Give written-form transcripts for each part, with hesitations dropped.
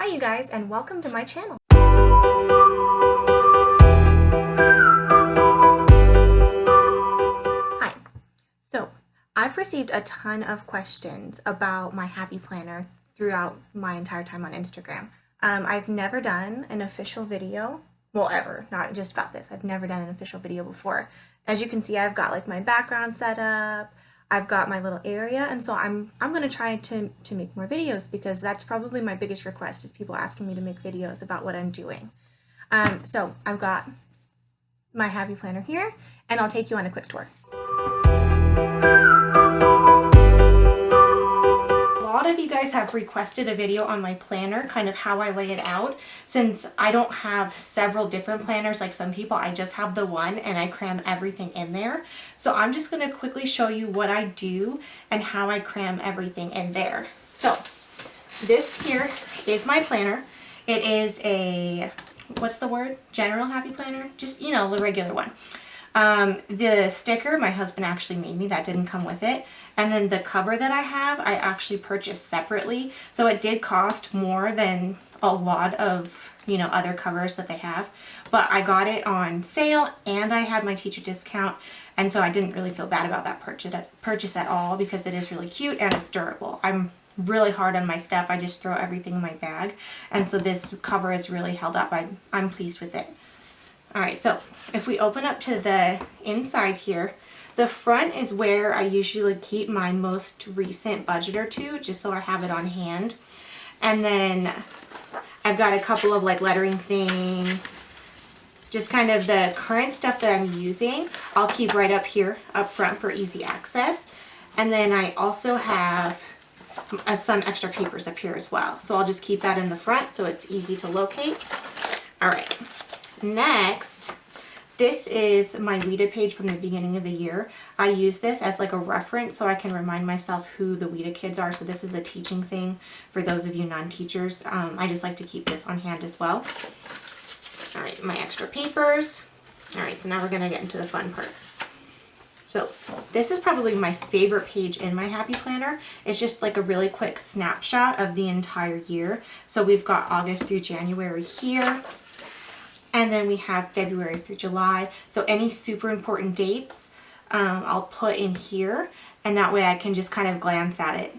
Hi you guys, and welcome to my channel. Hi. So, I've received a ton of questions about my Happy Planner throughout my entire time on Instagram. I've never done an official video, well ever, not just about this. I've never done an official video before. As you can see, I've got like my background set up, I've got my little area, and so I'm going to try to make more videos because that's probably my biggest request is people asking me to make videos about what I'm doing. So I've got my Happy Planner here, and I'll take you on a quick tour. A lot of you guys have requested a video on my planner, kind of how I lay it out. Since I don't have several different planners like some people, I just have the one and I cram everything in there. So I'm just going to quickly show you what I do and how I cram everything in there. So this here is my planner. It is a, what's the word? General Happy Planner? Just, you know, the regular one. The sticker my husband actually made me, that didn't come with it. And then the cover that I have, I actually purchased separately. So it did cost more than a lot of, you know, other covers that they have. But I got it on sale and I had my teacher discount. And so I didn't really feel bad about that purchase at all because it is really cute and it's durable. I'm really hard on my stuff. I just throw everything in my bag. And so this cover is really held up. I'm pleased with it. Alright, so if we open up to the inside here, the front is where I usually keep my most recent budget or two, just so I have it on hand. And then I've got a couple of like lettering things, just kind of the current stuff that I'm using, I'll keep right up here, up front for easy access. And then I also have some extra papers up here as well. So I'll just keep that in the front so it's easy to locate. Alright. Next, this is my WIDA page from the beginning of the year. I use this as like a reference so I can remind myself who the WIDA kids are. So this is a teaching thing for those of you non-teachers. I just like to keep this on hand as well. All right, my extra papers. All right, so now we're gonna get into the fun parts. So this is probably my favorite page in my Happy Planner. It's just like a really quick snapshot of the entire year. So we've got August through January here. And then we have February through July. So any super important dates I'll put in here. And that way I can just kind of glance at it.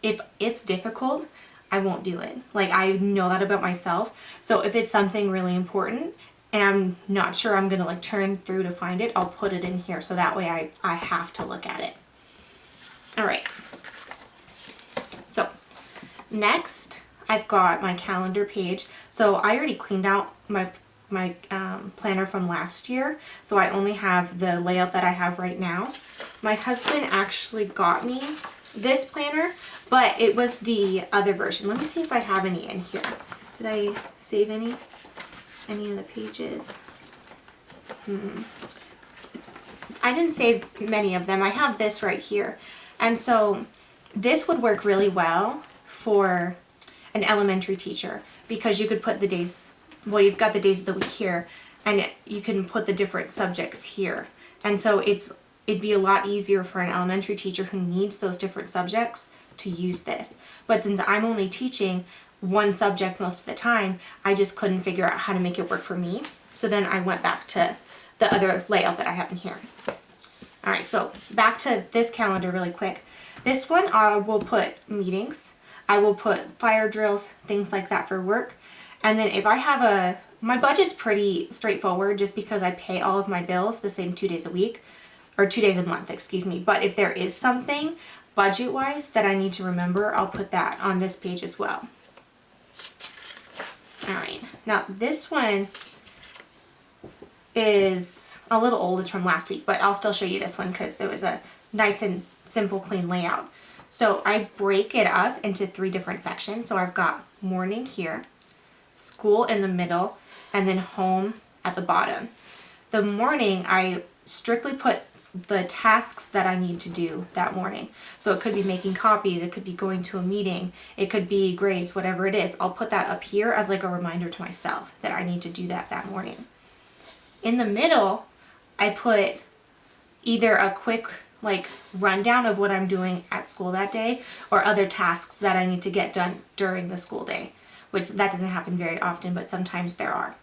If it's difficult, I won't do it. Like I know that about myself. So if it's something really important and I'm not sure I'm gonna like turn through to find it, I'll put it in here. So that way I have to look at it. All right. So next I've got my calendar page. So I already cleaned out my planner from last year, so I only have the layout that I have right now. My husband actually got me this planner, but it was the other version. Let me see if I have any in here. Did I save any of the pages? I didn't save many of them. I have this right here, and so this would work really well for an elementary teacher because you could put the days, well, you've got the days of the week here and you can put the different subjects here. And so it'd be a lot easier for an elementary teacher who needs those different subjects to use this. But since I'm only teaching one subject most of the time, I just couldn't figure out how to make it work for me. So then I went back to the other layout that I have in here. All right, so back to this calendar really quick. This one I will put meetings. I will put fire drills, things like that for work. And then if I have my budget's pretty straightforward just because I pay all of my bills the same 2 days a week, or 2 days a month, excuse me. But if there is something budget-wise that I need to remember, I'll put that on this page as well. All right, now this one is a little old, it's from last week, but I'll still show you this one because it was a nice and simple, clean layout. So I break it up into 3 different sections. So I've got morning here, school in the middle, and then home at the bottom. The morning, I strictly put the tasks that I need to do that morning. So it could be making copies, it could be going to a meeting, it could be grades, whatever it is. I'll put that up here as like a reminder to myself that I need to do that morning. In the middle, I put either a quick like rundown of what I'm doing at school that day or other tasks that I need to get done during the school day. which that doesn't happen very often, but sometimes there are.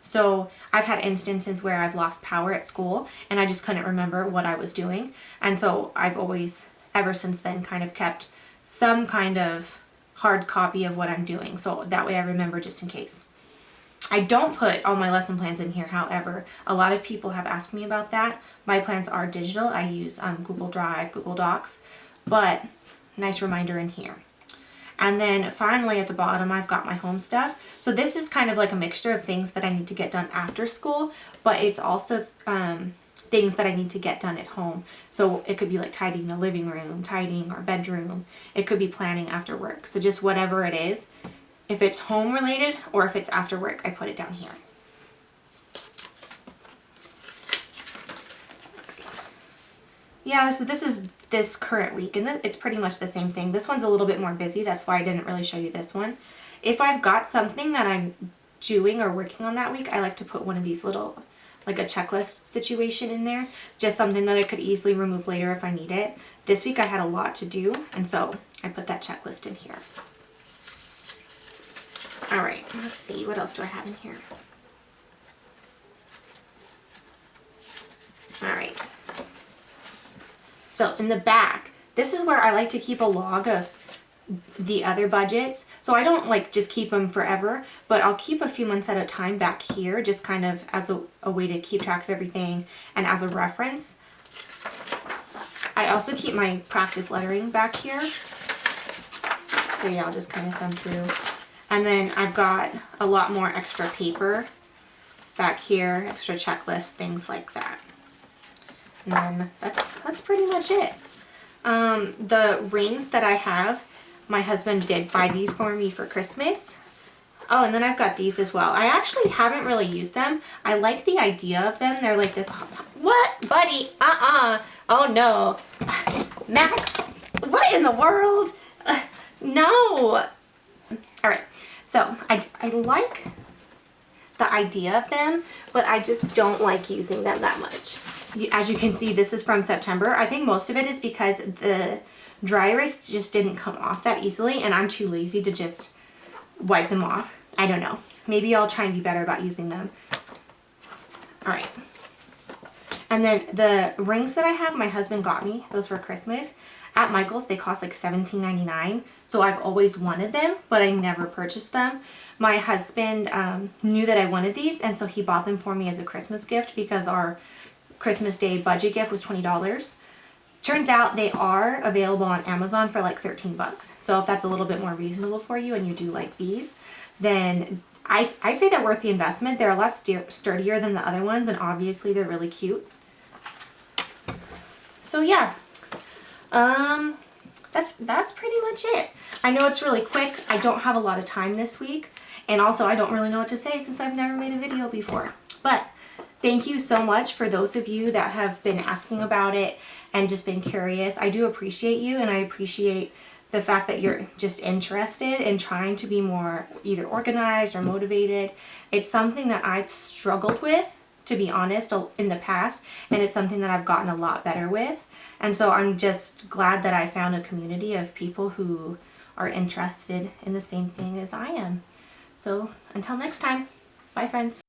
So I've had instances where I've lost power at school and I just couldn't remember what I was doing. And so I've always, ever since then, kind of kept some kind of hard copy of what I'm doing. So that way I remember just in case. I don't put all my lesson plans in here, however. A lot of people have asked me about that. My plans are digital. I use Google Drive, Google Docs, but nice reminder in here. And then finally at the bottom, I've got my home stuff. So this is kind of like a mixture of things that I need to get done after school, but it's also things that I need to get done at home. So it could be like tidying the living room, tidying our bedroom. It could be planning after work. So just whatever it is, if it's home related or if it's after work, I put it down here. Yeah, so this is this current week, and it's pretty much the same thing. This one's a little bit more busy. That's why I didn't really show you this one. If I've got something that I'm doing or working on that week, I like to put one of these little, like a checklist situation in there. Just something that I could easily remove later if I need it. This week I had a lot to do, and so I put that checklist in here. All right, let's see. What else do I have in here? All right. So in the back, this is where I like to keep a log of the other budgets. So I don't like just keep them forever, but I'll keep a few months at a time back here, just kind of as a way to keep track of everything and as a reference. I also keep my practice lettering back here. So yeah, I'll just kind of thumb through. And then I've got a lot more extra paper back here, extra checklists, things like that. And then that's pretty much it. The rings that I have, my husband did buy these for me for Christmas. Oh, and then I've got these as well. I actually haven't really used them. I like the idea of them. They're like this. What, buddy? Oh no. Max, what in the world? No. All right. So I like the idea of them, but I just don't like using them that much. As you can see, this is from September. I think most of it is because the dry erase just didn't come off that easily, and I'm too lazy to just wipe them off. I don't know. Maybe I'll try and be better about using them. All right. And then the rings that I have, my husband got me those for Christmas. At Michael's, they cost like $17.99. So I've always wanted them, but I never purchased them. My husband knew that I wanted these, and so he bought them for me as a Christmas gift because our Christmas Day budget gift was $20. Turns out they are available on Amazon for like 13 bucks. So if that's a little bit more reasonable for you and you do like these, then I'd say they're worth the investment. They're a lot sturdier than the other ones, and obviously they're really cute. So yeah, that's pretty much it. I know it's really quick. I don't have a lot of time this week, and also I don't really know what to say since I've never made a video before. But thank you so much for those of you that have been asking about it and just been curious. I do appreciate you, and I appreciate the fact that you're just interested in trying to be more either organized or motivated. It's something that I've struggled with, to be honest, in the past, and it's something that I've gotten a lot better with. And so I'm just glad that I found a community of people who are interested in the same thing as I am. So until next time, bye friends.